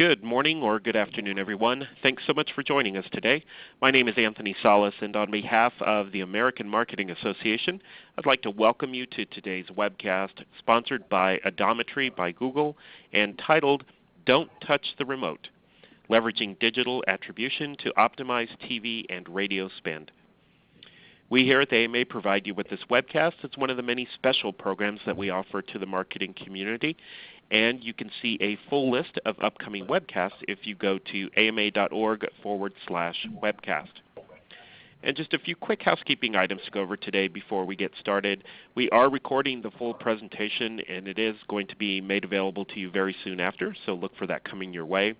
Good morning or good afternoon, everyone. Thanks so much for joining us today. My name is Anthony Salas, and on behalf of the American Marketing Association, I'd like to welcome you to today's webcast sponsored by Odometry by Google and titled, Don't Touch the Remote, Leveraging Digital Attribution to Optimize TV and Radio Spend. We here at the AMA provide you with this webcast. It's one of the many special programs that we offer to the marketing community, and you can see a full list of upcoming webcasts if you go to ama.org/webcast. And just a few quick housekeeping items to go over today before we get started. We are recording the full presentation, and it is going to be made available to you very soon after, so look for that coming your way.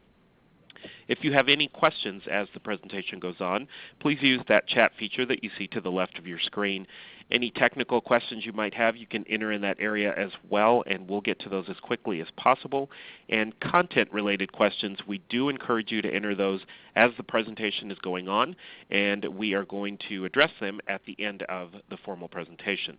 If you have any questions as the presentation goes on, please use that chat feature that you see to the left of your screen. Any technical questions you might have, you can enter in that area as well, and we'll get to those as quickly as possible. And content-related questions, we do encourage you to enter those as the presentation is going on, and we are going to address them at the end of the formal presentation.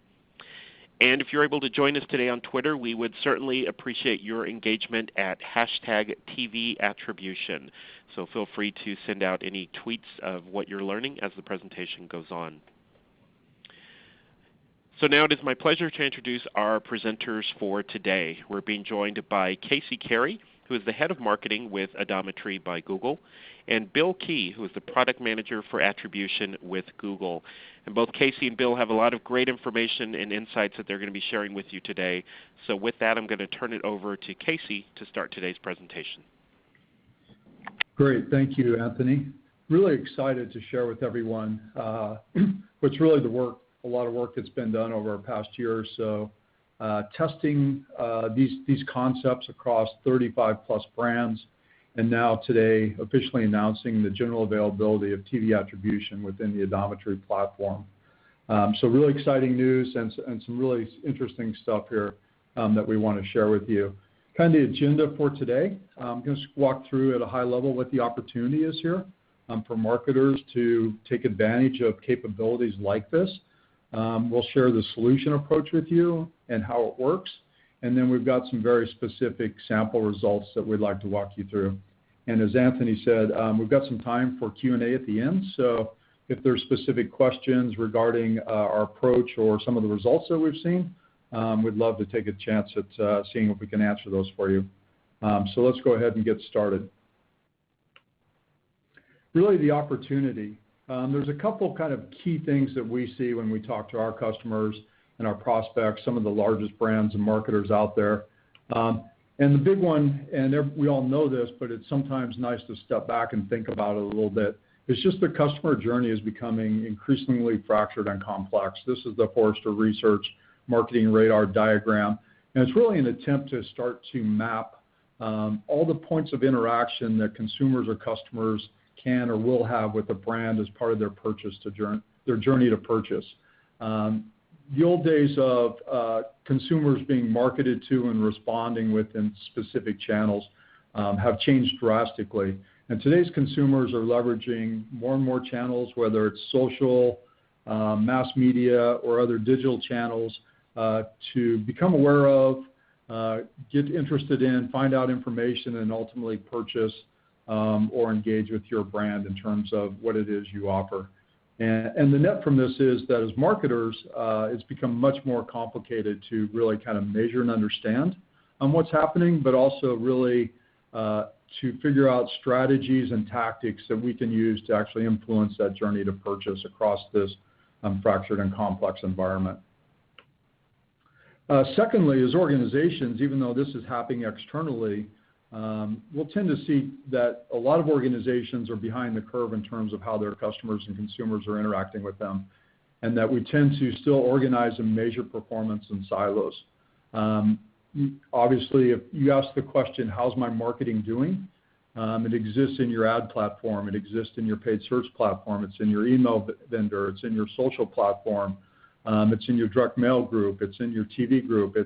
And if you're able to join us today on Twitter, we would certainly appreciate your engagement at #TVAttribution. So feel free to send out any tweets of what you're learning as the presentation goes on. So now it is my pleasure to introduce our presenters for today. We're being joined by Casey Carey, who is the head of marketing with Odometry by Google, and Bill Key, who is the product manager for attribution with Google. And both Casey and Bill have a lot of great information and insights that they're going to be sharing with you today. So with that, I'm going to turn it over to Casey to start today's presentation. Great. Thank you, Anthony. Really excited to share with everyone what's really a lot of work that's been done over the past year or so, testing these concepts across 35 plus brands, and now today officially announcing the general availability of TV attribution within the Odometry platform. So really exciting news and some really interesting stuff here that we want to share with you. Kind of the agenda for today, I'm going to walk through at a high level what the opportunity is here for marketers to take advantage of capabilities like this. We'll share the solution approach with you and how it works. And then we've got some very specific sample results that we'd like to walk you through. And as Anthony said, we've got some time for Q&A at the end. So if there's specific questions regarding our approach or some of the results that we've seen, we'd love to take a chance at seeing if we can answer those for you. So let's go ahead and get started. Really the opportunity. There's a couple kind of key things that we see when we talk to our customers and our prospects, some of the largest brands and marketers out there. And the big one, and we all know this, but it's sometimes nice to step back and think about it a little bit, it's just the customer journey is becoming increasingly fractured and complex. This is the Forrester Research Marketing Radar diagram, and it's really an attempt to start to map all the points of interaction that consumers or customers can or will have with a brand as part of their their journey to purchase. The old days of consumers being marketed to and responding within specific channels have changed drastically. And today's consumers are leveraging more and more channels, whether it's social, mass media, or other digital channels, to become aware of, get interested in, find out information, and ultimately purchase or engage with your brand in terms of what it is you offer. And the net from this is that as marketers, it's become much more complicated to really kind of measure and understand what's happening, but also really to figure out strategies and tactics that we can use to actually influence that journey to purchase across this fractured and complex environment. Secondly, as organizations, even though this is happening externally, we'll tend to see that a lot of organizations are behind the curve in terms of how their customers and consumers are interacting with them, and that we tend to still organize and measure performance in silos. Obviously, if you ask the question, how's my marketing doing? It exists in your ad platform. It exists in your paid search platform. It's in your email vendor. It's in your social platform. It's in your direct mail group. It's in your TV group.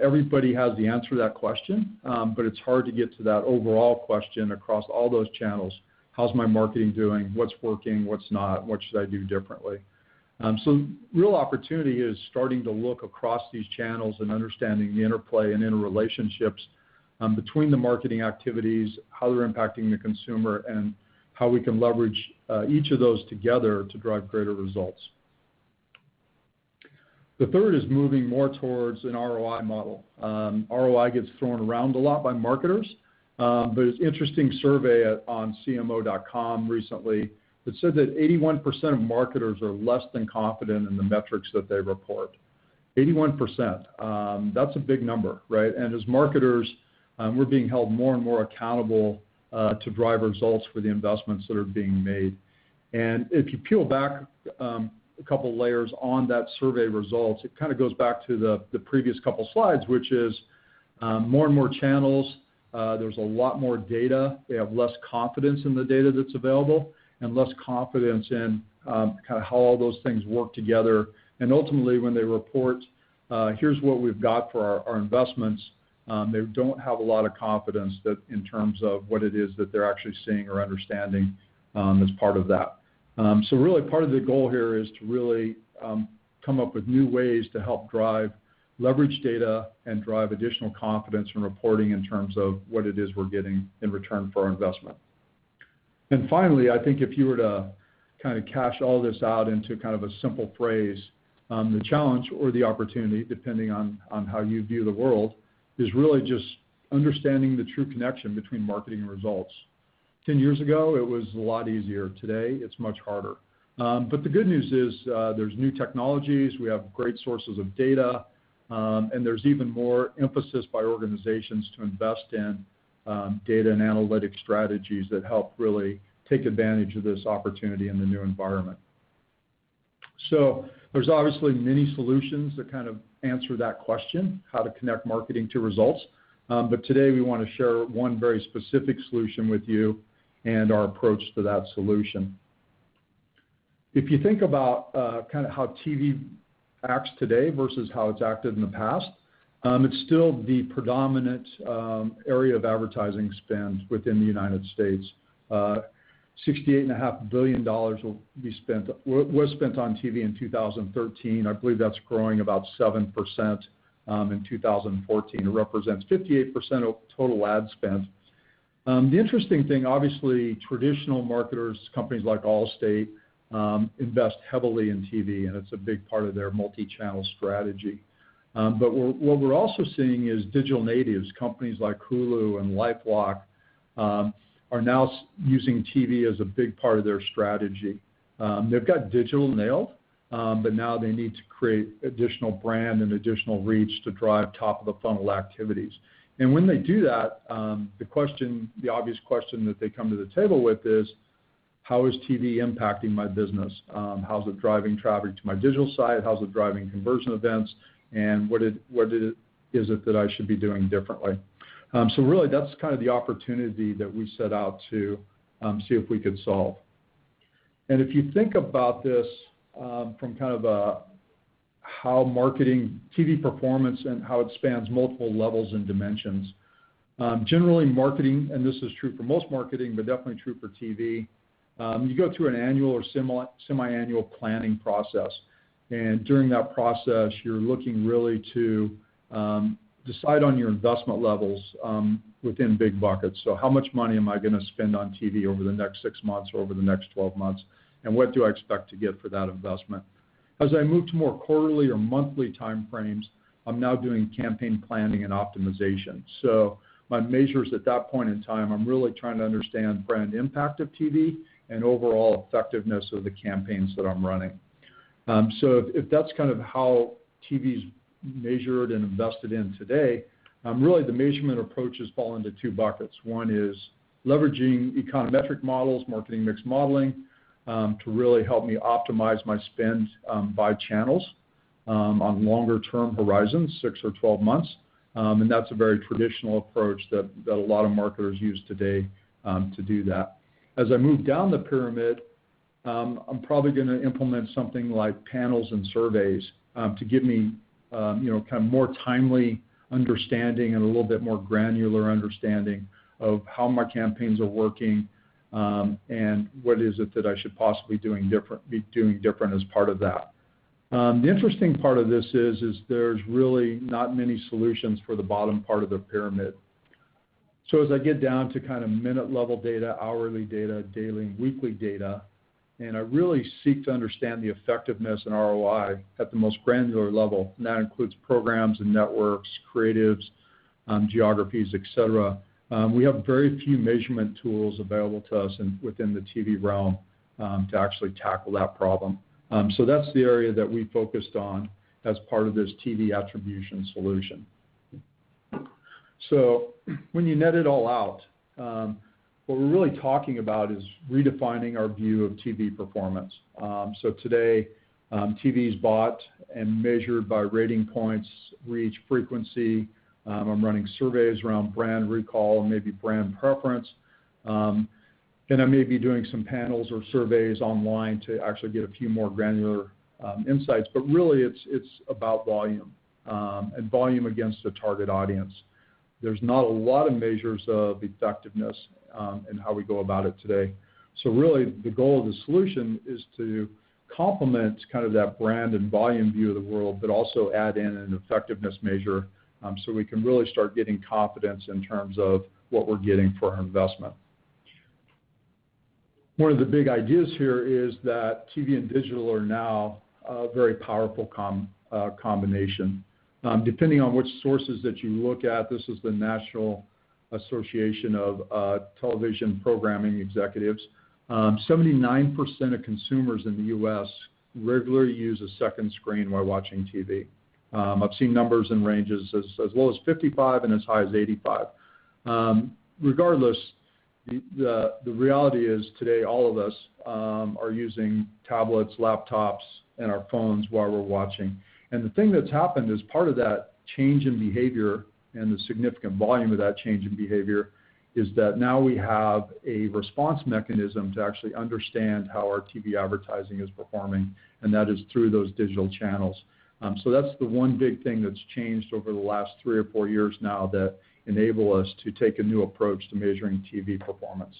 Everybody has the answer to that question, but it's hard to get to that overall question across all those channels. How's my marketing doing? What's working? What's not? What should I do differently? So real opportunity is starting to look across these channels and understanding the interplay and interrelationships between the marketing activities, how they're impacting the consumer, and how we can leverage each of those together to drive greater results. The third is moving more towards an ROI model. ROI gets thrown around a lot by marketers, but it's an interesting survey on CMO.com recently that said that 81% of marketers are less than confident in the metrics that they report. 81%. That's a big number, right? And as marketers, we're being held more and more accountable to drive results for the investments that are being made. And if you peel back a couple layers on that survey results, it kind of goes back to the previous couple slides, which is more and more channels. There's a lot more data. They have less confidence in the data that's available and less confidence in kind of how all those things work together. And ultimately, when they report, here's what we've got for our investments, they don't have a lot of confidence that in terms of what it is that they're actually seeing or understanding as part of that. So really part of the goal here is to really come up with new ways to help leverage data and drive additional confidence in reporting in terms of what it is we're getting in return for our investment. And finally, I think if you were to kind of cash all this out into kind of a simple phrase, the challenge or the opportunity, depending on how you view the world, is really just understanding the true connection between marketing and results. 10 years ago, it was a lot easier. Today, it's much harder. But the good news is there's new technologies, we have great sources of data, and there's even more emphasis by organizations to invest in data and analytic strategies that help really take advantage of this opportunity in the new environment. So there's obviously many solutions that kind of answer that question, how to connect marketing to results. But today we want to share one very specific solution with you and our approach to that solution. If you think about kind of how TV acts today versus how it's acted in the past, it's still the predominant area of advertising spend within the United States. $68.5 billion was spent on TV in 2013. I believe that's growing about 7% in 2014. It represents 58% of total ad spend. The interesting thing, obviously, traditional marketers, companies like Allstate, invest heavily in TV, and it's a big part of their multi-channel strategy. But what we're also seeing is digital natives, companies like Hulu and LifeLock, are now using TV as a big part of their strategy. They've got digital nailed, but now they need to create additional brand and additional reach to drive top-of-the-funnel activities. And when they do that, the obvious question that they come to the table with is, how is TV impacting my business? How's it driving traffic to my digital site? How's it driving conversion events? And what is it that I should be doing differently? So really, that's kind of the opportunity that we set out to see if we could solve. And if you think about this from kind of how marketing, TV performance, and how it spans multiple levels and dimensions. Generally, marketing, and this is true for most marketing, but definitely true for TV, you go through an annual or semi-annual planning process. And during that process, you're looking really to decide on your investment levels within big buckets. So how much money am I going to spend on TV over the next 6 months or over the next 12 months? And what do I expect to get for that investment? As I move to more quarterly or monthly timeframes, I'm now doing campaign planning and optimization. So my measures at that point in time, I'm really trying to understand brand impact of TV and overall effectiveness of the campaigns that I'm running. So if that's kind of how TV's measured and invested in today, really the measurement approaches fall into 2 buckets. One is leveraging econometric models, marketing mix modeling, to really help me optimize my spend by channels on longer term horizons, 6 or 12 months. And that's a very traditional approach that a lot of marketers use today to do that. As I move down the pyramid, I'm probably going to implement something like panels and surveys to give me kind of more timely understanding and a little bit more granular understanding of how my campaigns are working and what is it that I should possibly be doing different as part of that. The interesting part of this is there's really not many solutions for the bottom part of the pyramid. So as I get down to kind of minute level data, hourly data, daily and weekly data, and I really seek to understand the effectiveness and ROI at the most granular level, and that includes programs and networks, creatives, geographies, et cetera. We have very few measurement tools available to us within the TV realm to actually tackle that problem. So that's the area that we focused on as part of this TV attribution solution. So when you net it all out, what we're really talking about is redefining our view of TV performance. So today, TV is bought and measured by rating points, reach, frequency. I'm running surveys around brand recall and maybe brand preference. And I may be doing some panels or surveys online to actually get a few more granular insights. But really, it's about volume and volume against a target audience. There's not a lot of measures of effectiveness in how we go about it today. So really, the goal of the solution is to complement kind of that brand and volume view of the world, but also add in an effectiveness measure so we can really start getting confidence in terms of what we're getting for our investment. One of the big ideas here is that TV and digital are now a very powerful combination. Depending on which sources that you look at, this is the National Association of Television Programming Executives. 79% of consumers in the U.S. regularly use a second screen while watching TV. I've seen numbers in ranges as low as 55 and as high as 85. Regardless, the reality is today all of us are using tablets, laptops, and our phones while we're watching. And the thing that's happened is part of that change in behavior and the significant volume of that change in behavior is that now we have a response mechanism to actually understand how our TV advertising is performing, and that is through those digital channels. So that's the one big thing that's changed over the last 3 or 4 years now that enable us to take a new approach to measuring TV performance.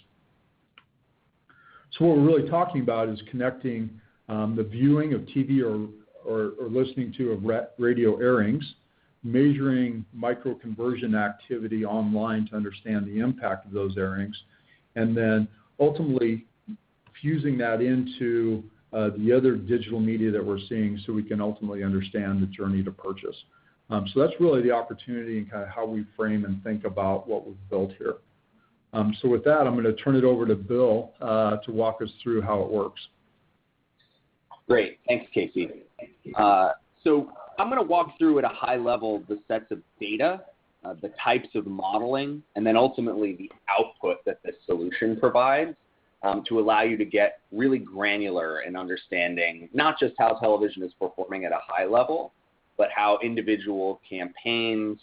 So what we're really talking about is connecting the viewing of TV or listening to of radio airings, measuring micro-conversion activity online to understand the impact of those airings, and then ultimately fusing that into the other digital media that we're seeing so we can ultimately understand the journey to purchase. So that's really the opportunity and kind of how we frame and think about what we've built here. So with that, I'm going to turn it over to Bill to walk us through how it works. Great. Thanks, Casey. So I'm going to walk through at a high level the sets of data, the types of modeling, and then ultimately the output that this solution provides to allow you to get really granular in understanding not just how television is performing at a high level, but how individual campaigns,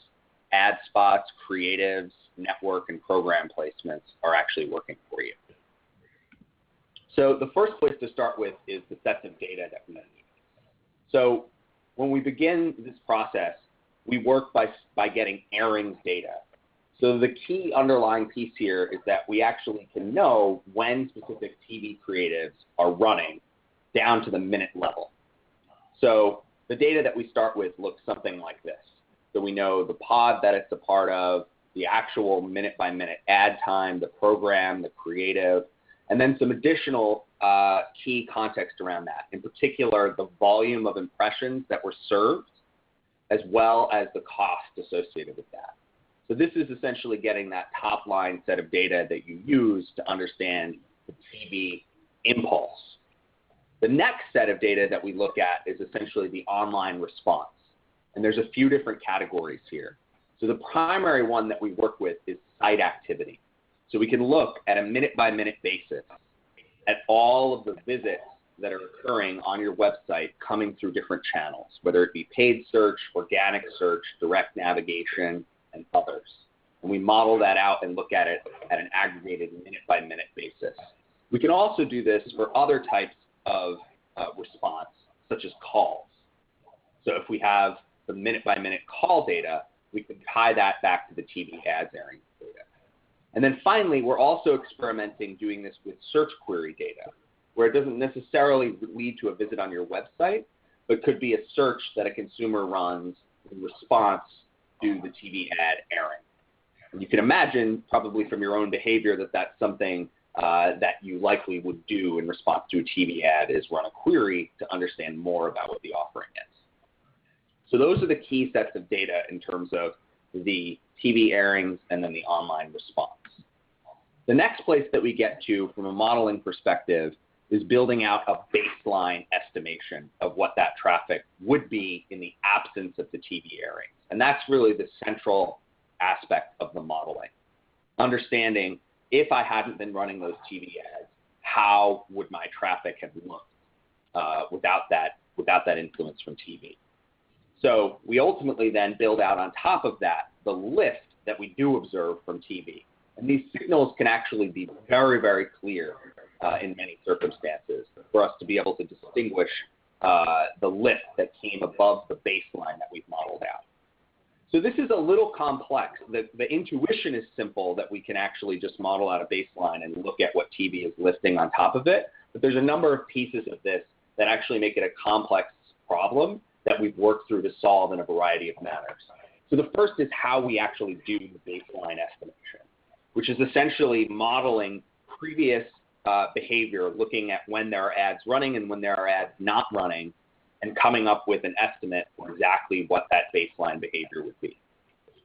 ad spots, creatives, network, and program placements are actually working for you. So the first place to start with is the sets of data that we need. So when we begin this process, we work by getting airings data. So the key underlying piece here is that we actually can know when specific TV creatives are running down to the minute level. So the data that we start with looks something like this. So we know the pod that it's a part of, the actual minute-by-minute ad time, the program, the creative, and then some additional key context around that. In particular, the volume of impressions that were served, as well as the cost associated with that. So this is essentially getting that top-line set of data that you use to understand the TV impulse. The next set of data that we look at is essentially the online response. And there's a few different categories here. So the primary one that we work with is site activity. So we can look at a minute-by-minute basis at all of the visits that are occurring on your website coming through different channels, whether it be paid search, organic search, direct navigation, and others. And we model that out and look at it at an aggregated minute-by-minute basis. We can also do this for other types of response, such as calls. So if we have the minute-by-minute call data, we can tie that back to the TV ads airing data. And then finally, we're also experimenting doing this with search query data, where it doesn't necessarily lead to a visit on your website, but could be a search that a consumer runs in response to the TV ad airing. You can imagine, probably from your own behavior, that that's something that you likely would do in response to a TV ad, is run a query to understand more about what the offering is. So those are the key sets of data in terms of the TV airings and then the online response. The next place that we get to from a modeling perspective is building out a baseline estimation of what that traffic would be in the absence of the TV airings. And that's really the central aspect of the modeling. Understanding, if I hadn't been running those TV ads, how would my traffic have looked without that influence from TV? So we ultimately then build out on top of that the lift that we do observe from TV. And these signals can actually be very, very clear in many circumstances for us to be able to distinguish the lift that came above the baseline that we've modeled out. So this is a little complex. The intuition is simple, that we can actually just model out a baseline and look at what TV is lifting on top of it. But there's a number of pieces of this that actually make it a complex problem that we've worked through to solve in a variety of manners. So the first is how we actually do the baseline estimation, which is essentially modeling previous behavior, looking at when there are ads running and when there are ads not running, and coming up with an estimate for exactly what that baseline behavior would be.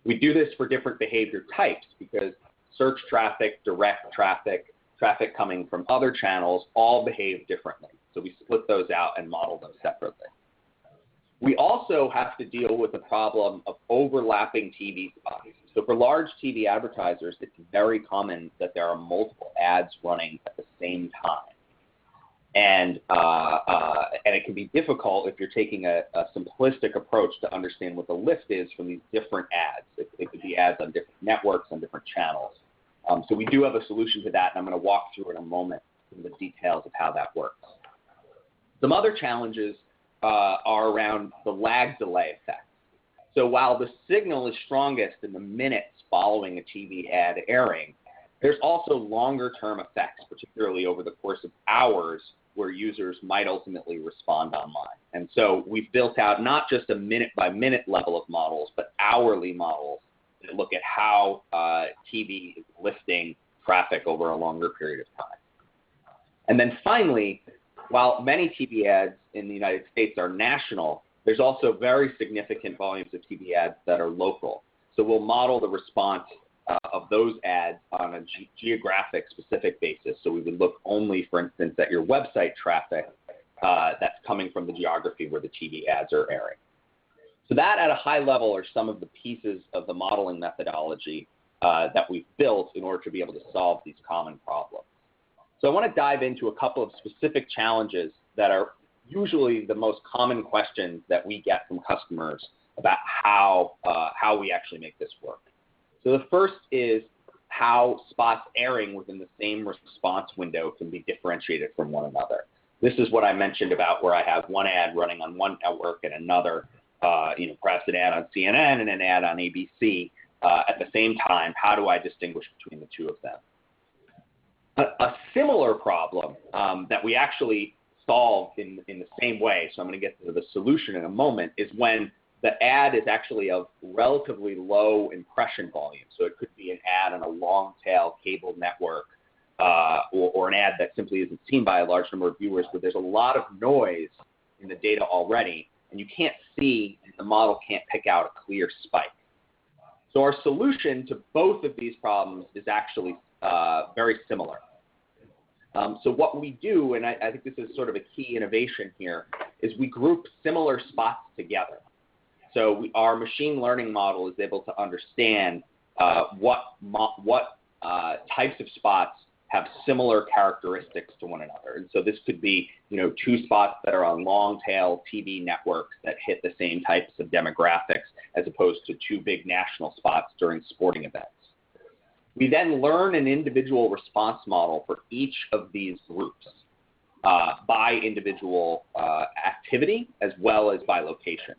We do this for different behavior types because search traffic, direct traffic, traffic coming from other channels all behave differently. So we split those out and model them separately. We also have to deal with the problem of overlapping TV spots. So for large TV advertisers, it's very common that there are multiple ads running at the same time. And it can be difficult if you're taking a simplistic approach to understand what the lift is from these different ads. It could be ads on different networks, on different channels. So we do have a solution to that, and I'm going to walk through in a moment some of the details of how that works. Some other challenges are around the lag delay effect. So while the signal is strongest in the minutes following a TV ad airing, there's also longer-term effects, particularly over the course of hours, where users might ultimately respond online. And so we've built out not just a minute-by-minute level of models, but hourly models that look at how TV is lifting traffic over a longer period of time. And then finally, while many TV ads in the United States are national, there's also very significant volumes of TV ads that are local. So we'll model the response of those ads on a geographic specific basis. So we would look only, for instance, at your website traffic that's coming from the geography where the TV ads are airing. So that at a high level are some of the pieces of the modeling methodology that we've built in order to be able to solve these common problems. So I want to dive into a couple of specific challenges that are usually the most common questions that we get from customers about how we actually make this work. So the first is how spots airing within the same response window can be differentiated from one another. This is what I mentioned about where I have one ad running on one network and another, perhaps an ad on CNN and an ad on ABC at the same time. How do I distinguish between the two of them? A similar problem that we actually solve in the same way, so I'm going to get to the solution in a moment, is when the ad is actually of relatively low impression volume. So it could be an ad on a long-tail cable network or an ad that simply isn't seen by a large number of viewers, but there's a lot of noise in the data already, and you can't see, the model can't pick out a clear spike. So our solution to both of these problems is actually very similar. So what we do, and I think this is sort of a key innovation here, is we group similar spots together. So our machine learning model is able to understand what types of spots have similar characteristics to one another. And so this could be, two spots that are on long-tail TV networks that hit the same types of demographics as opposed to two big national spots during sporting events. We then learn an individual response model for each of these groups by individual activity as well as by location.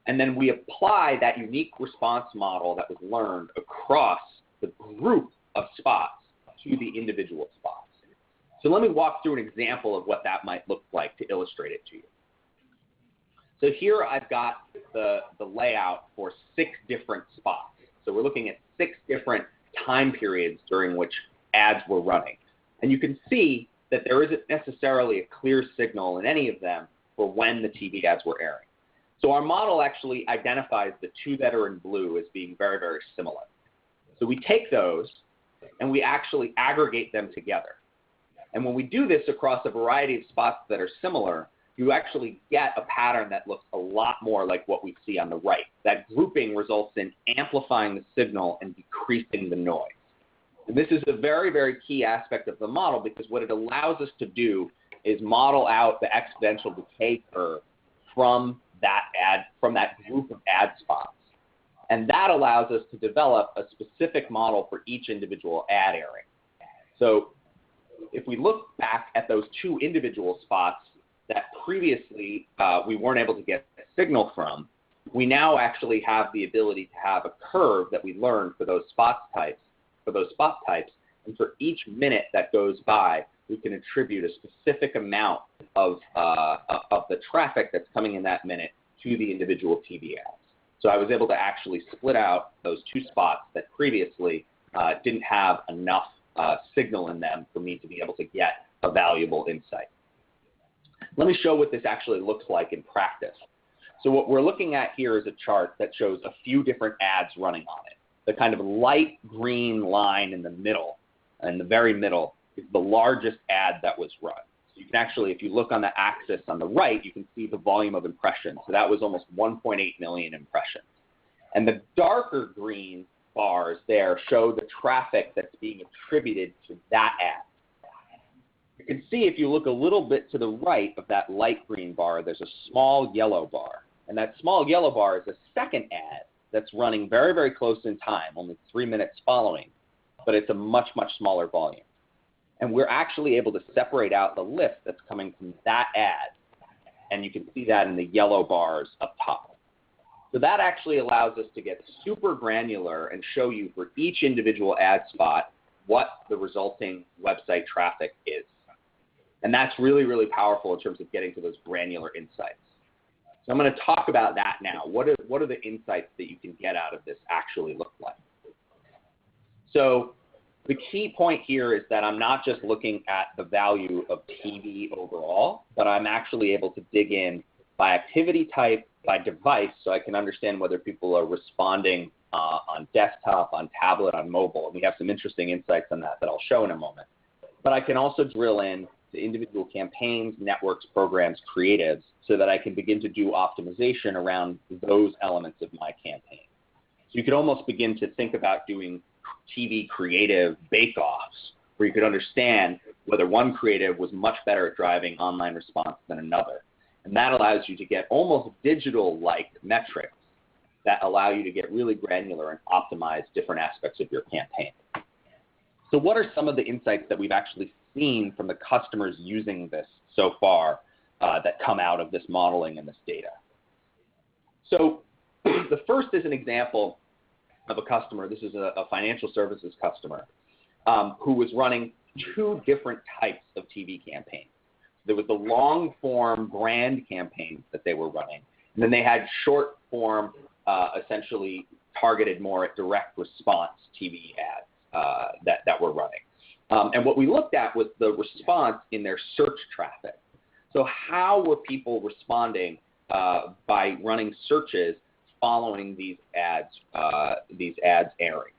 And then we apply that unique response model that was learned across the group of spots to the individual spots. So let me walk through an example of what that might look like to illustrate it to you. So here I've got the layout for 6 different spots. So we're looking at 6 different time periods during which ads were running. And you can see that there isn't necessarily a clear signal in any of them for when the TV ads were airing. So our model actually identifies the 2 that are in blue as being very, very similar. So we take those and we actually aggregate them together. And when we do this across a variety of spots that are similar, you actually get a pattern that looks a lot more like what we see on the right. That grouping results in amplifying the signal and decreasing the noise. And this is a very, very key aspect of the model, because what it allows us to do is model out the exponential decay curve from that group of ad spots. And that allows us to develop a specific model for each individual ad airing. So if we look back at those 2 individual spots that previously we weren't able to get a signal from, we now actually have the ability to have a curve that we learned for those spot types, and for each minute that goes by, we can attribute a specific amount of the traffic that's coming in that minute to the individual TV ads. So I was able to actually split out those 2 spots that previously didn't have enough signal in them for me to be able to get a valuable insight. Let me show what this actually looks like in practice. So what we're looking at here is a chart that shows a few different ads running on it. The kind of light green line in the middle, in the very middle, is the largest ad that was run. So you can actually, if you look on the axis on the right, you can see the volume of impressions. So that was almost 1.8 million impressions. And the darker green bars there show the traffic that's being attributed to that ad. You can see if you look a little bit to the right of that light green bar, there's a small yellow bar. And that small yellow bar is a second ad that's running very, very close in time, only 3 minutes following, but it's a much, much smaller volume. And we're actually able to separate out the lift that's coming from that ad, and you can see that in the yellow bars up top. So that actually allows us to get super granular and show you for each individual ad spot what the resulting website traffic is. And that's really, really powerful in terms of getting to those granular insights. So I'm going to talk about that now. What are the insights that you can get out of this actually look like? So the key point here is that I'm not just looking at the value of TV overall, but I'm actually able to dig in by activity type, by device, so I can understand whether people are responding on desktop, on tablet, on mobile. And we have some interesting insights on that I'll show in a moment. But I can also drill in to individual campaigns, networks, programs, creatives, so that I can begin to do optimization around those elements of my campaign. So you could almost begin to think about doing TV creative bake-offs, where you could understand whether one creative was much better at driving online response than another. And that allows you to get almost digital-like metrics that allow you to get really granular and optimize different aspects of your campaign. So what are some of the insights that we've actually seen from the customers using this so far that come out of this modeling and this data? So the first is an example of a customer. This is a financial services customer who was running 2 different types of TV campaigns. There was the long-form brand campaigns that they were running, and then they had short-form, essentially targeted more at direct response TV ads that were running. And what we looked at was the response in their search traffic. So how were people responding by running searches following these ads airing?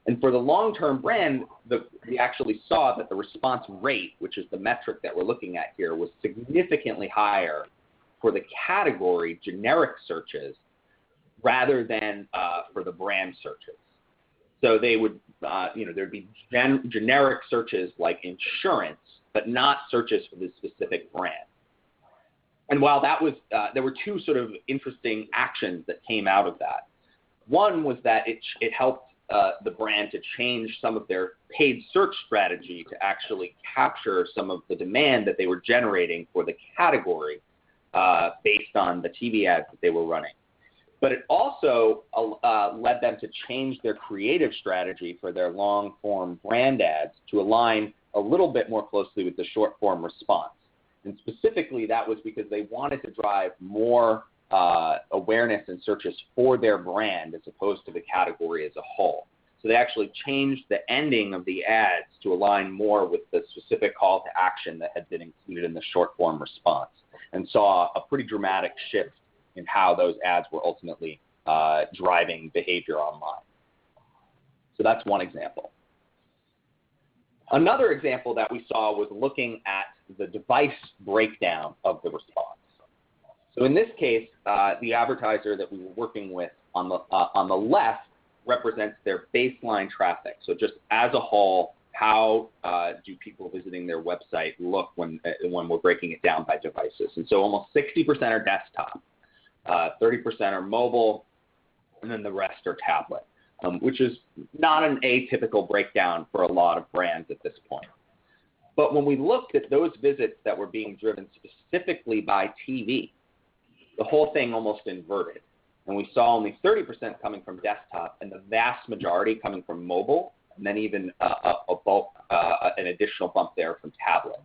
And for the long-term brand, we actually saw that the response rate, which is the metric that we're looking at here, was significantly higher for the category generic searches rather than for the brand searches. So they would, there'd be generic searches like insurance, but not searches for the specific brand. And while that was, there were 2 sort of interesting actions that came out of that. One was that it helped the brand to change some of their paid search strategy to actually capture some of the demand that they were generating for the category based on the TV ads that they were running. But it also led them to change their creative strategy for their long-form brand ads to align a little bit more closely with the short-form response. And specifically, that was because they wanted to drive more awareness and searches for their brand as opposed to the category as a whole. So they actually changed the ending of the ads to align more with the specific call to action that had been included in the short form response, and saw a pretty dramatic shift in how those ads were ultimately driving behavior online. So that's one example. Another example that we saw was looking at the device breakdown of the response. So in this case, the advertiser that we were working with on the left represents their baseline traffic. So just as a whole, how do people visiting their website look when we're breaking it down by devices? And so almost 60% are desktop, 30% are mobile, and then the rest are tablet, which is not an atypical breakdown for a lot of brands at this point. But when we looked at those visits that were being driven specifically by TV, the whole thing almost inverted. And we saw only 30% coming from desktop and the vast majority coming from mobile, and then even an additional bump there from tablet.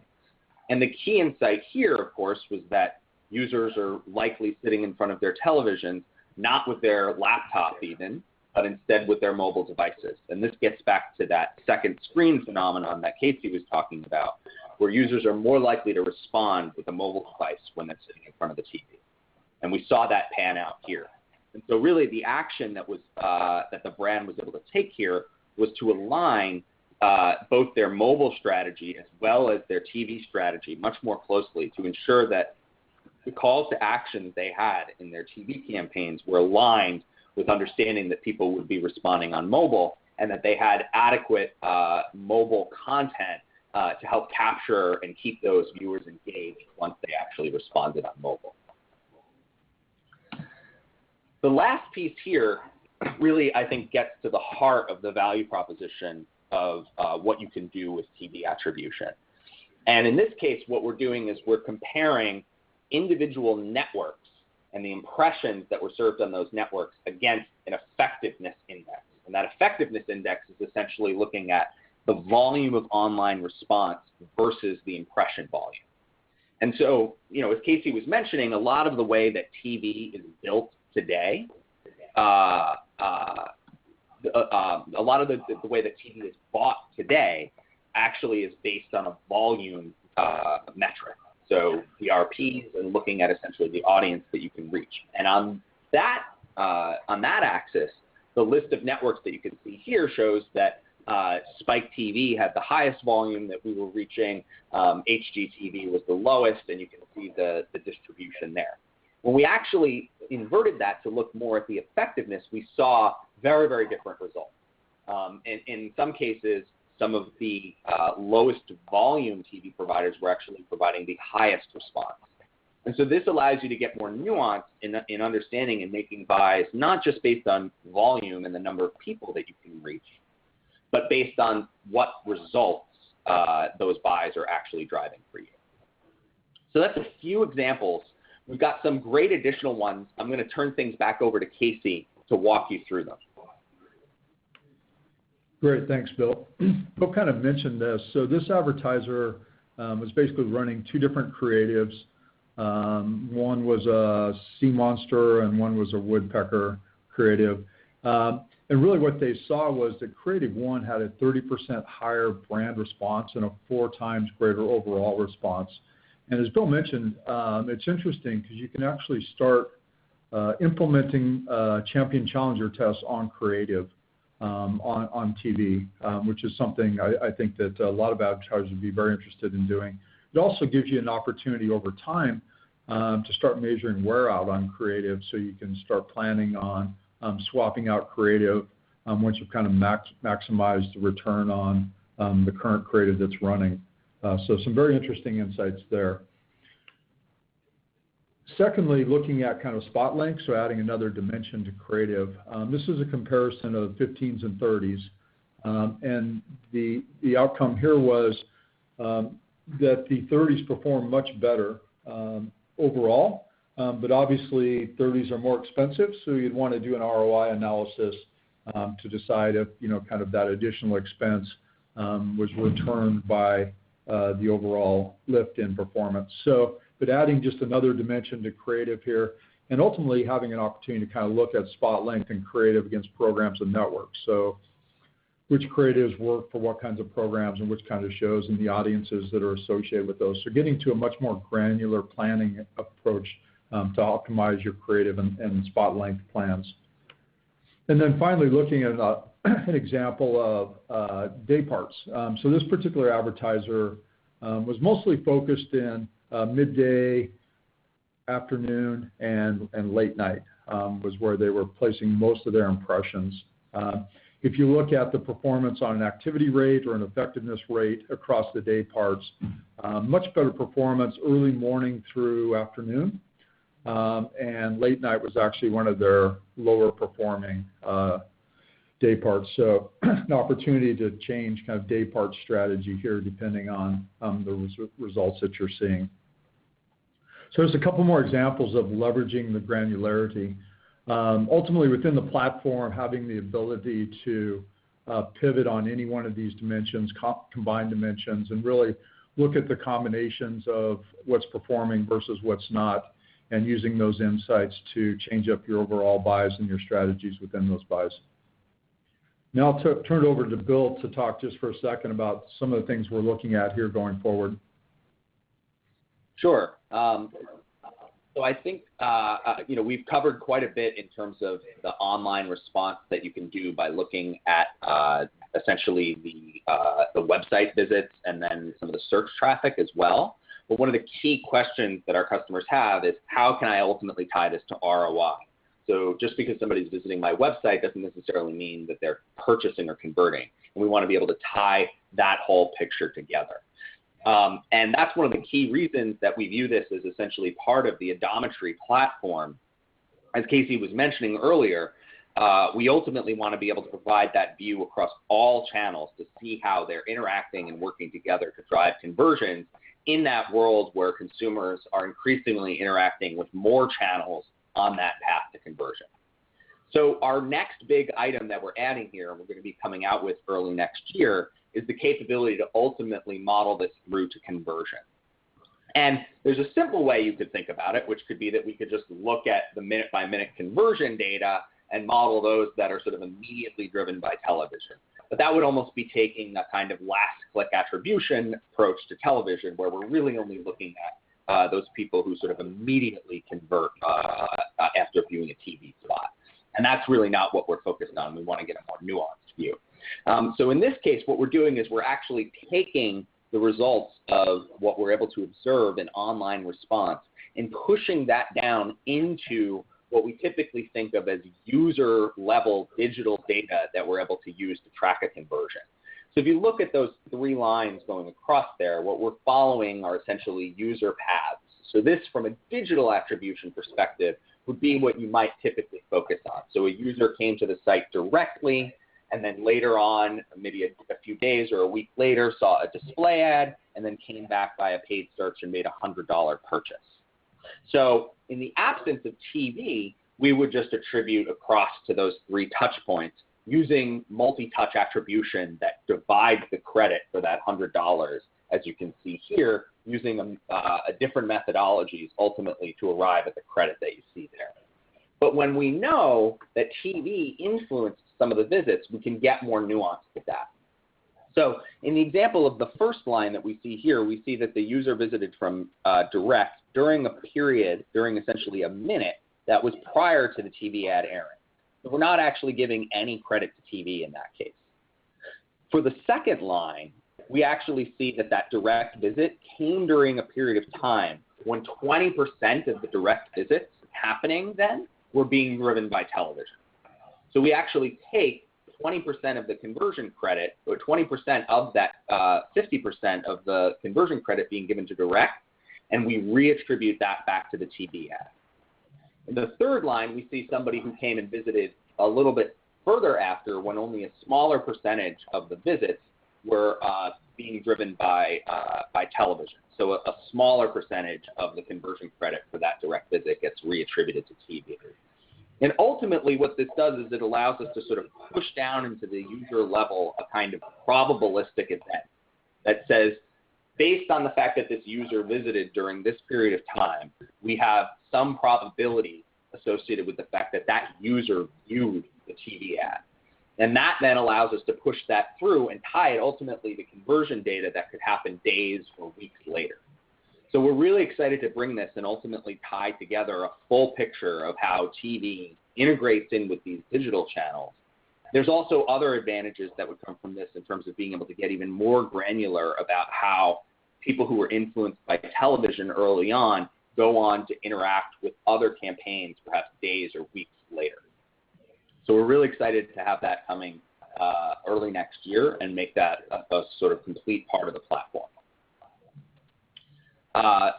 And the key insight here, of course, was that users are likely sitting in front of their televisions, not with their laptop even, but instead with their mobile devices. And this gets back to that second screen phenomenon that Casey was talking about, where users are more likely to respond with a mobile device when they're sitting in front of the TV. And we saw that pan out here. And so really the action that was that the brand was able to take here was to align both their mobile strategy as well as their TV strategy much more closely to ensure that the calls to action they had in their TV campaigns were aligned with understanding that people would be responding on mobile, and that they had adequate mobile content to help capture and keep those viewers engaged once they actually responded on mobile. The last piece here really, I think, gets to the heart of the value proposition of what you can do with TV attribution. And in this case, what we're doing is we're comparing individual networks and the impressions that were served on those networks against an effectiveness index. And that effectiveness index is essentially looking at the volume of online response versus the impression volume. And so, as Casey was mentioning, a lot of the way that TV is built today, a lot of the way that TV is bought today actually is based on a volume metric. So VRPs and looking at essentially the audience that you can reach. And on that axis, the list of networks that you can see here shows that Spike TV had the highest volume that we were reaching, HGTV was the lowest, and you can see the distribution there. When we actually inverted that to look more at the effectiveness, we saw very, very different results. In some cases, some of the lowest volume TV providers were actually providing the highest response. And so this allows you to get more nuance in understanding and making buys, not just based on volume and the number of people that you can reach, but based on what results those buys are actually driving for you. So that's a few examples. We've got some great additional ones. I'm going to turn things back over to Casey to walk you through them. Great, thanks, Bill. Bill kind of mentioned this. So this advertiser was basically running two different creatives. One was a sea monster and one was a woodpecker creative. And really what they saw was that creative one had a 30% higher brand response and a 4 times greater overall response. And as Bill mentioned, it's interesting because you can actually start implementing champion challenger tests on creative on TV, which is something I think that a lot of advertisers would be very interested in doing. It also gives you an opportunity over time to start measuring wear out on creative, so you can start planning on swapping out creative once you've kind of maximized the return on the current creative that's running. So some very interesting insights there. Secondly, looking at kind of spot length, so adding another dimension to creative. This is a comparison of 15s and 30s. And the outcome here was that the 30s perform much better overall, but obviously 30s are more expensive, so you'd want to do an ROI analysis to decide if, kind of that additional expense was returned by the overall lift in performance. So, but adding just another dimension to creative here, and ultimately having an opportunity to kind of look at spot length and creative against programs and networks. So which creatives work for what kinds of programs and which kind of shows and the audiences that are associated with those. So getting to a much more granular planning approach to optimize your creative and spot length plans. And then finally looking at an example of day parts. So this particular advertiser was mostly focused in midday, afternoon, and late night was where they were placing most of their impressions. If you look at the performance on an activity rate or an effectiveness rate across the day parts, much better performance early morning through afternoon, and late night was actually one of their lower performing day parts. So an opportunity to change kind of day part strategy here depending on the results that you're seeing. So there's a couple more examples of leveraging the granularity. Ultimately, within the platform, having the ability to pivot on any one of these dimensions, combine dimensions, and really look at the combinations of what's performing versus what's not, and using those insights to change up your overall buys and your strategies within those buys. Now I'll turn it over to Bill to talk just for a second about some of the things we're looking at here going forward. Sure. So I think we've covered quite a bit in terms of the online response that you can do by looking at essentially the website visits and then some of the search traffic as well. But one of the key questions that our customers have is how can I ultimately tie this to ROI? So just because somebody's visiting my website doesn't necessarily mean that they're purchasing or converting, and we want to be able to tie that whole picture together. And that's one of the key reasons that we view this as essentially part of the Adometry platform. As Casey was mentioning earlier, we ultimately want to be able to provide that view across all channels to see how they're interacting and working together to drive conversions in that world where consumers are increasingly interacting with more channels on that path to conversion. So our next big item that we're adding here, and we're going to be coming out with early next year, is the capability to ultimately model this through to conversion. And there's a simple way you could think about it, which could be that we could just look at the minute-by-minute conversion data and model those that are sort of immediately driven by television. But that would almost be taking a kind of last-click attribution approach to television, where we're really only looking at those people who sort of immediately convert after viewing a TV spot. And that's really not what we're focused on. We want to get a more nuanced view. So in this case, what we're doing is we're actually taking the results of what we're able to observe in online response and pushing that down into what we typically think of as user-level digital data that we're able to use to track a conversion. So if you look at those three lines going across there, what we're following are essentially user paths. So this, from a digital attribution perspective, would be what you might typically focus on. So a user came to the site directly, and then later on, maybe a few days or a week later, saw a display ad, and then came back by a paid search and made a $100 purchase. So in the absence of TV, we would just attribute across to those three touch points using multi-touch attribution that divides the credit for that $100, as you can see here, using a different methodologies ultimately to arrive at the credit that you see there. But when we know that TV influenced some of the visits, we can get more nuance with that. So in the example of the first line that we see here, we see that the user visited from direct during a period, during essentially a minute, that was prior to the TV ad airing. So we're not actually giving any credit to TV in that case. For the second line, we actually see that that direct visit came during a period of time when 20% of the direct visits happening then were being driven by television. So we actually take 20% of the conversion credit, or 20% of that 50% of the conversion credit being given to direct, and we reattribute that back to the TV ad. In the third line, we see somebody who came and visited a little bit further after, when only a smaller percentage of the visits were being driven by television. So a smaller percentage of the conversion credit for that direct visit gets reattributed to TV. And ultimately what this does is it allows us to sort of push down into the user level a kind of probabilistic event that says, based on the fact that this user visited during this period of time, we have some probability associated with the fact that that user viewed the TV ad. And that then allows us to push that through and tie it ultimately to conversion data that could happen days or weeks later. So we're really excited to bring this and ultimately tie together a full picture of how TV integrates in with these digital channels. There's also other advantages that would come from this in terms of being able to get even more granular about how people who were influenced by television early on go on to interact with other campaigns perhaps days or weeks later. So we're really excited to have that coming early next year and make that a sort of complete part of the platform.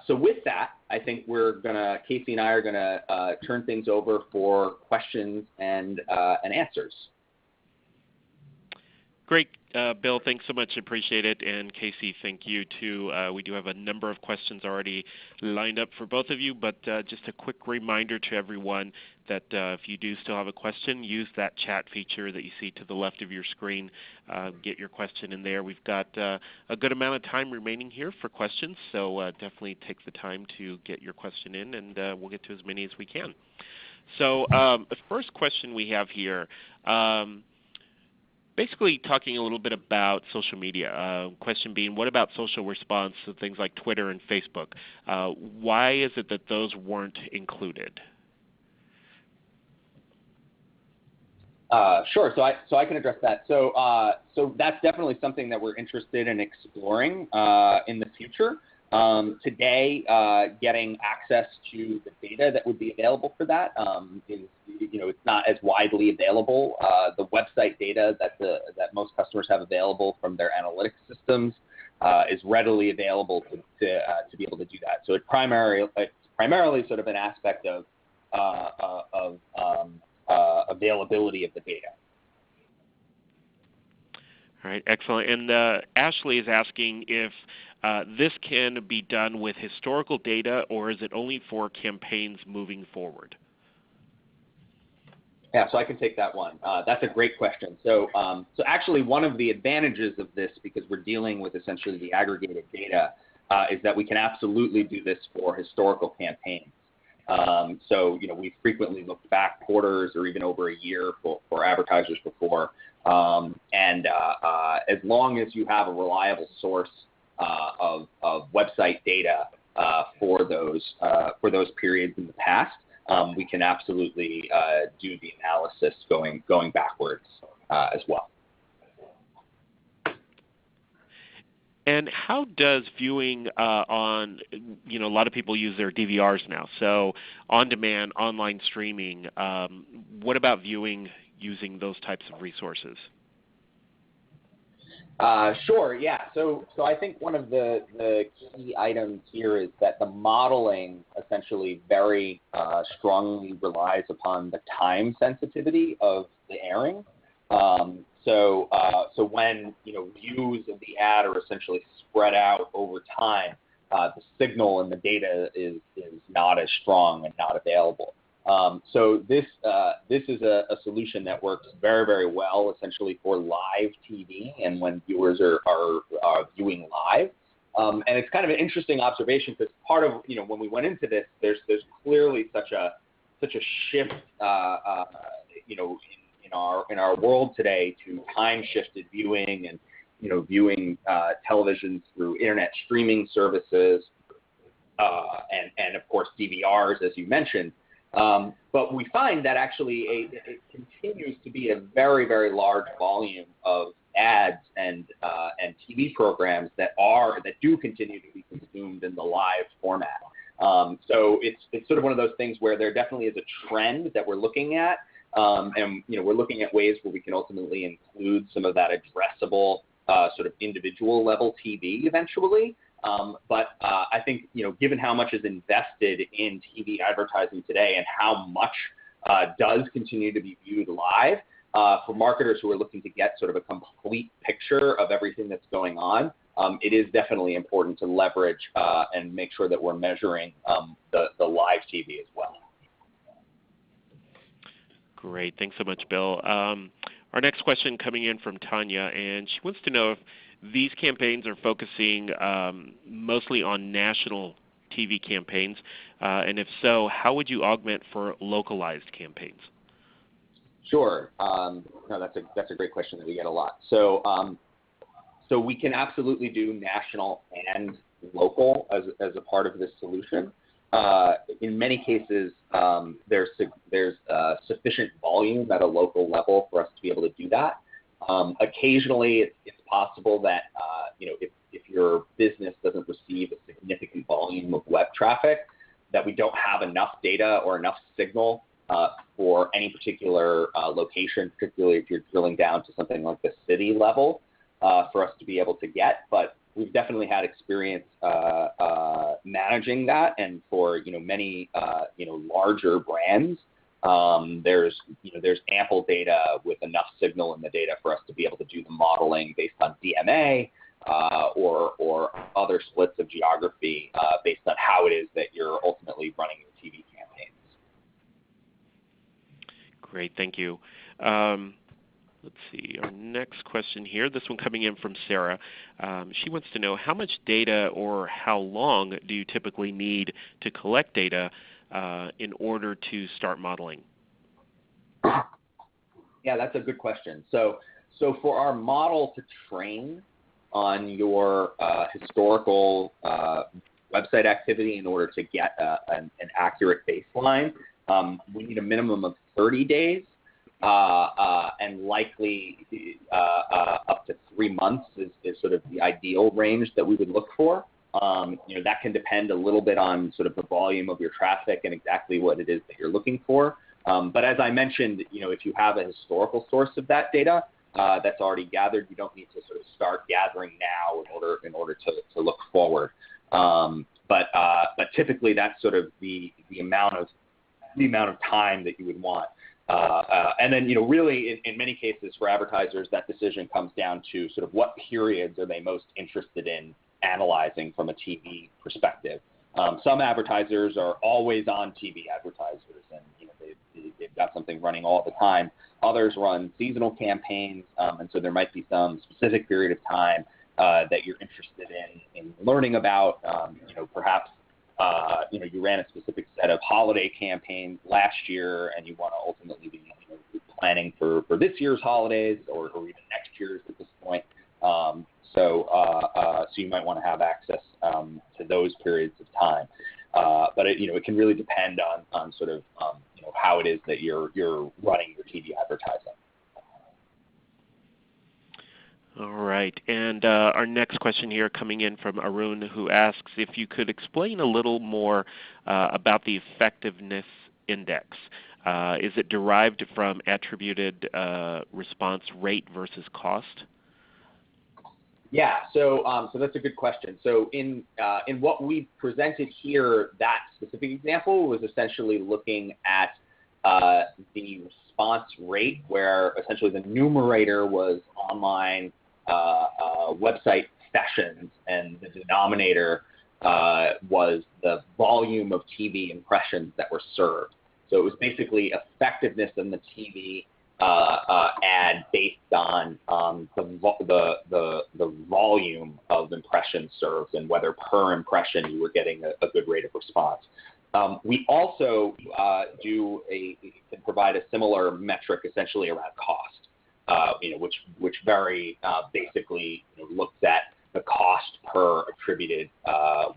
So with that, I think Casey and I are gonna turn things over for questions and answers. Great, Bill. Thanks so much. Appreciate it. And Casey, thank you too. We do have a number of questions already lined up for both of you, but just a quick reminder to everyone that if you do still have a question, use that chat feature that you see to the left of your screen. Get your question in there. We've got a good amount of time remaining here for questions, so definitely take the time to get your question in, and we'll get to as many as we can. So the first question we have here, basically talking a little bit about social media. Question being, what about social response to things like Twitter and Facebook? Why is it that those weren't included? Sure. So I can address that. So that's definitely something that we're interested in exploring in the future. Today, getting access to the data that would be available for that is, it's not as widely available. The website data that most customers have available from their analytics systems is readily available to be able to do that. So it's primarily sort of an aspect of availability of the data. All right, excellent. And Ashley is asking if this can be done with historical data, or is it only for campaigns moving forward? Yeah, so I can take that one. That's a great question. So actually one of the advantages of this, because we're dealing with essentially the aggregated data, is that we can absolutely do this for historical campaigns. So we frequently look back quarters or even over a year for advertisers before. And as long as you have a reliable source of website data for those periods in the past, we can absolutely do the analysis going backwards as well. And how does viewing on, a lot of people use their DVRs now, so on-demand, online streaming, what about viewing using those types of resources? Sure, yeah. So I think one of the key items here is that the modeling essentially very strongly relies upon the time sensitivity of the airing. So when views of the ad are essentially spread out over time, the signal and the data is not as strong and not available. So this is a solution that works very, very well essentially for live TV and when viewers are viewing live. And it's kind of an interesting observation because part of when we went into this, there's clearly such a shift in our world today to time shifted viewing and viewing television through internet streaming services and of course DVRs, as you mentioned. But we find that actually it continues to be a very, very large volume of ads and TV programs that do continue to be consumed in the live format. So it's sort of one of those things where there definitely is a trend that we're looking at, and we're looking at ways where we can ultimately include some of that addressable sort of individual level TV eventually. But I think, given how much is invested in TV advertising today and how much does continue to be viewed live, for marketers who are looking to get sort of a complete picture of everything that's going on, it is definitely important to leverage and make sure that we're measuring the live TV as well. Great. Thanks so much, Bill. Our next question coming in from Tanya, and she wants to know if these campaigns are focusing mostly on national TV campaigns. And if so, how would you augment for localized campaigns? Sure. No, that's a great question that we get a lot. So we can absolutely do national and local as a part of this solution. In many cases, there's sufficient volume at a local level for us to be able to do that. Occasionally, it's possible that if your business doesn't receive a significant volume of web traffic, that we don't have enough data or enough signal for any particular location, particularly if you're drilling down to something like the city level, for us to be able to get. But we've definitely had experience managing that, and for many larger brands, there's ample data with enough signal in the data for us to be able to do the modeling based on DMA or other splits of geography based on how it is that you're ultimately running your TV campaigns. Great, thank you. Let's see, our next question here, this one coming in from Sarah. She wants to know how much data or how long do you typically need to collect data in order to start modeling? Yeah, that's a good question. So for our model to train on your historical website activity in order to get an accurate baseline, we need a minimum of 30 days. And likely up to 3 months is sort of the ideal range that we would look for. That can depend a little bit on sort of the volume of your traffic and exactly what it is that you're looking for. But as I mentioned, if you have a historical source of that data that's already gathered, you don't need to sort of start gathering now in order to look forward. But typically that's sort of the amount of time that you would want. And then, really, in many cases for advertisers, that decision comes down to sort of what periods are they most interested in analyzing from a TV perspective. Some advertisers are always on TV advertisers, and they've got something running all the time. Others run seasonal campaigns, and so there might be some specific period of time that you're interested in learning about. Perhaps you ran a specific set of holiday campaigns last year, and you want to ultimately be planning for this year's holidays or even next year's at this point. So you might want to have access to those periods of time. But it can really depend on sort of how it is that you're running your TV advertising. All right, and our next question here coming in from Arun, who asks if you could explain a little more about the effectiveness index. Is it derived from attributed response rate versus cost? Yeah, so that's a good question. So in what we presented here, that specific example was essentially looking at the response rate, where essentially the numerator was online website sessions, and the denominator was the volume of TV impressions that were served. So it was basically effectiveness in the TV ad based on the volume of impressions served and whether per impression you were getting a good rate of response. We also can provide a similar metric essentially around cost, which very basically looks at the cost per attributed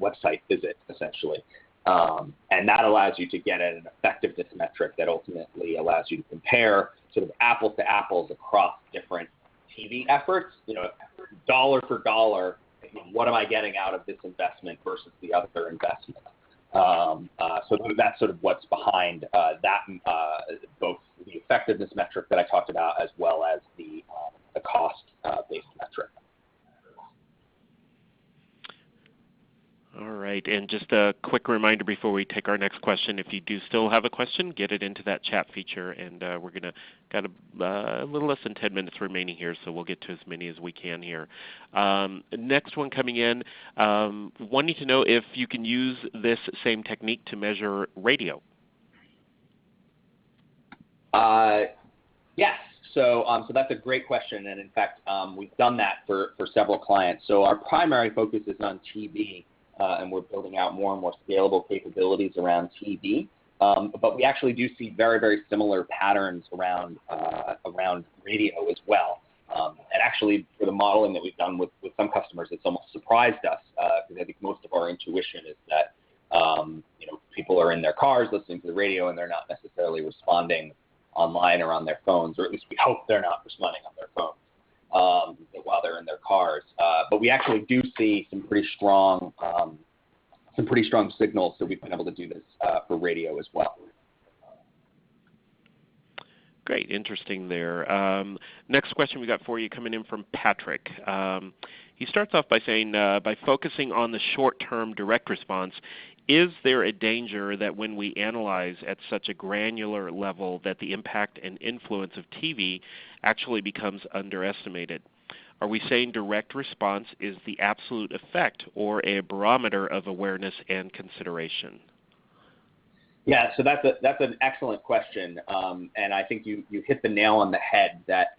website visit essentially. And that allows you to get at an effectiveness metric that ultimately allows you to compare sort of apples to apples across different TV efforts. Dollar for dollar, what am I getting out of this investment versus the other investment? So that's sort of what's behind both the effectiveness metric that I talked about as well as the cost-based metric. All right, and just a quick reminder before we take our next question, if you do still have a question, get it into that chat feature, and we're going to got a little less than 10 minutes remaining here, so we'll get to as many as we can here. Next one coming in, wanting to know if you can use this same technique to measure radio. Yes. So that's a great question, and in fact, we've done that for several clients. So our primary focus is on TV. and we're building out more and more scalable capabilities around TV. But we actually do see very, very similar patterns around radio as well. And actually, for the modeling that we've done with some customers, it's almost surprised us because I think most of our intuition is that people are in their cars listening to the radio and they're not necessarily responding online or on their phones, or at least we hope they're not responding on their phones while they're in their cars. But we actually do see some pretty strong signals, so we've been able to do this for radio as well. Great, interesting there. Next question we got for you coming in from Patrick. He starts off by saying, by focusing on the short-term direct response, is there a danger that when we analyze at such a granular level that the impact and influence of TV actually becomes underestimated? Are we saying direct response is the absolute effect or a barometer of awareness and consideration? Yeah, so that's an excellent question, and I think you hit the nail on the head that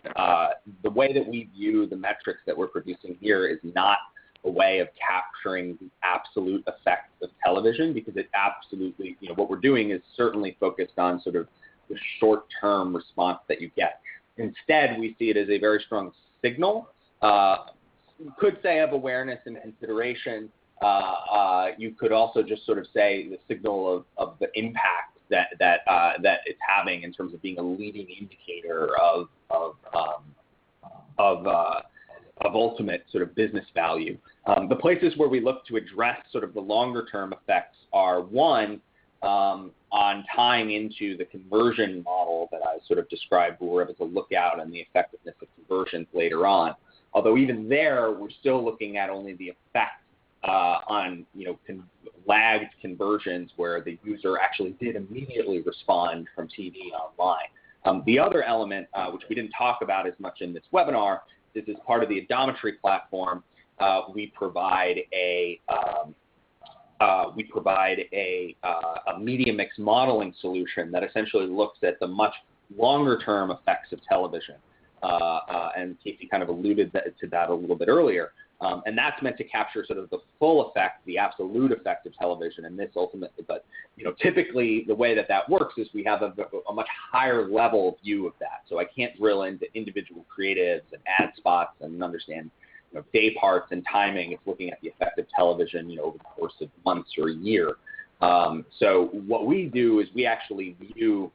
the way that we view the metrics that we're producing here is not a way of capturing the absolute effects of television, because it absolutely, what we're doing is certainly focused on sort of the short-term response that you get. Instead, we see it as a very strong signal, you could say of awareness and consideration. You could also just sort of say the signal of the impact that it's having in terms of being a leading indicator of ultimate sort of business value. The places where we look to address sort of the longer term effects are, one, on tying into the conversion model that I sort of described, where we're able to look out on the effectiveness of conversions later on. Although even there, we're still looking at only the effect on lagged conversions where the user actually did immediately respond from TV online. The other element, which we didn't talk about as much in this webinar, is as part of the Adometry platform, we provide a media mix modeling solution that essentially looks at the much longer term effects of television. And Casey kind of alluded to that a little bit earlier. And that's meant to capture sort of the full effect, the absolute effect of television, and this ultimately. But typically the way that works is we have a much higher level view of that. So I can't drill into individual creatives and ad spots and understand day parts and timing. It's looking at the effect of television over the course of months or a year. So what we do is we actually view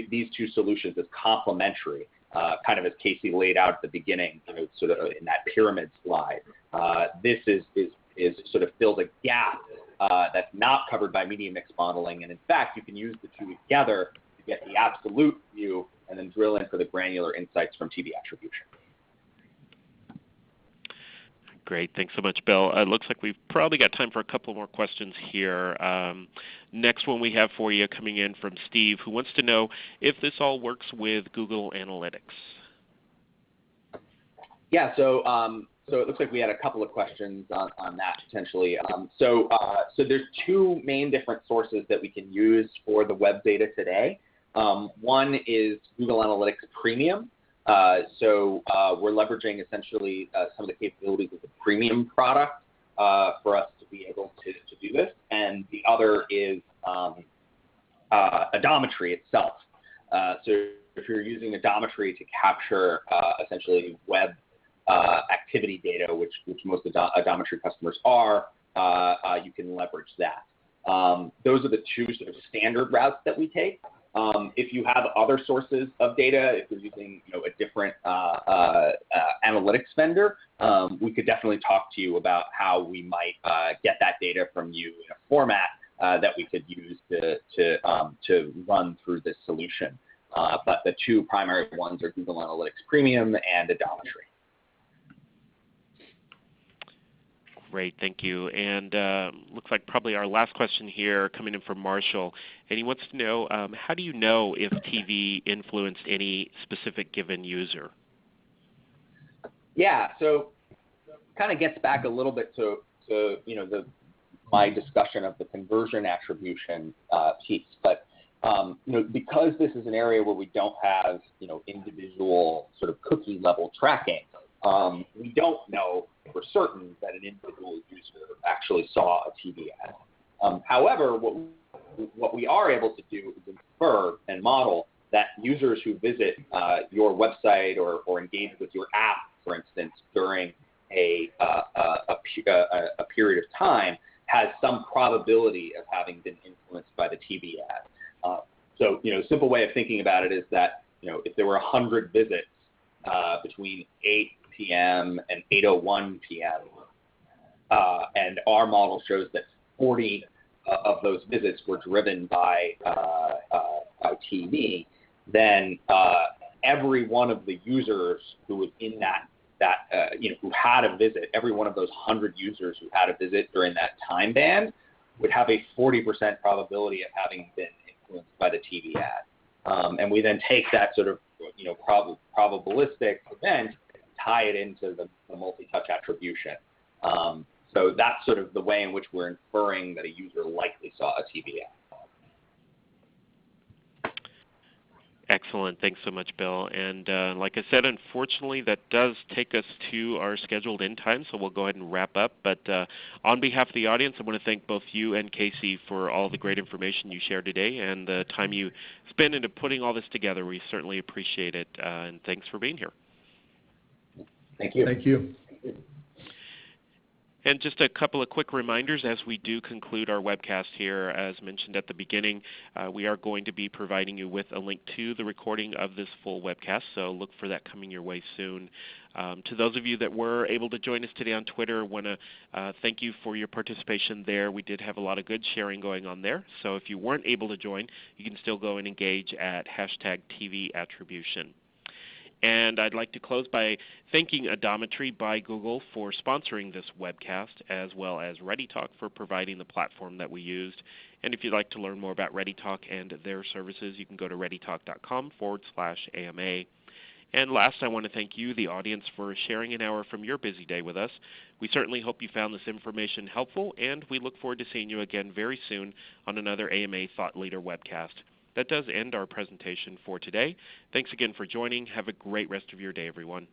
these two solutions as complementary. Kind of as Casey laid out at the beginning, sort of in that pyramid slide. This is sort of fills a gap that's not covered by media mix modeling, and in fact, you can use the two together to get the absolute view and then drill in for the granular insights from TV attribution. Great. Thanks so much, Bill. It looks like we've probably got time for a couple more questions here. Next one we have for you coming in from Steve, who wants to know if this all works with Google Analytics. Yeah, so it looks like we had a couple of questions on that potentially. So there's two main different sources that we can use for the web data today. One is Google Analytics Premium. So we're leveraging essentially some of the capabilities of the premium product for us to be able to do this. And the other is Adometry itself. So if you're using Adometry to capture essentially web activity data, which most Adometry customers are, you can leverage that. Those are the two sort of standard routes that we take. If you have other sources of data, if you're using a different analytics vendor, we could definitely talk to you about how we might get that data from you in a format that we could use to run through this solution. But the two primary ones are Google Analytics Premium and Adometry. Great, thank you. And looks like probably our last question here coming in from Marshall. And he wants to know, how do you know if TV influenced any specific given user? Yeah, so kind of gets back a little bit to my discussion of the conversion attribution piece. But because this is an area where we don't have individual sort of cookie level tracking, we don't know for certain that an individual user actually saw a TV ad. However, what we are able to do is infer and model that users who visit your website or engage with your app, for instance, during a period of time, has some probability of having been influenced by the TV ad. So, a simple way of thinking about it is that, if there were 100 visits between 8 p.m. and 8:01 p.m., and our model shows that 40 of those visits were driven by TV, then every one of the users who was in who had a visit, every one of those 100 users who had a visit during that time band would have a 40% probability of having been influenced by the TV ad. And we then take that sort of probabilistic event, tie it into the multi-touch attribution. So that's sort of the way in which we're inferring that a user likely saw a TV ad. Excellent. Thanks so much, Bill. And like I said, unfortunately, that does take us to our scheduled end time, so we'll go ahead and wrap up. But on behalf of the audience, I want to thank both you and Casey for all the great information you shared today and the time you spent into putting all this together. We certainly appreciate it, and thanks for being here. Thank you. Thank you. And just a couple of quick reminders as we do conclude our webcast here. As mentioned at the beginning, we are going to be providing you with a link to the recording of this full webcast, so look for that coming your way soon. To those of you that were able to join us today on Twitter, I want to thank you for your participation there. We did have a lot of good sharing going on there, so if you weren't able to join, you can still go and engage at #TVAttribution. And I'd like to close by thanking Odometry by Google for sponsoring this webcast, as well as ReadyTalk for providing the platform that we used. And if you'd like to learn more about ReadyTalk and their services, you can go to readytalk.com/AMA. And last, I want to thank you, the audience, for sharing an hour from your busy day with us. We certainly hope you found this information helpful, and we look forward to seeing you again very soon on another AMA Thought Leader webcast. That does end our presentation for today. Thanks again for joining. Have a great rest of your day, everyone.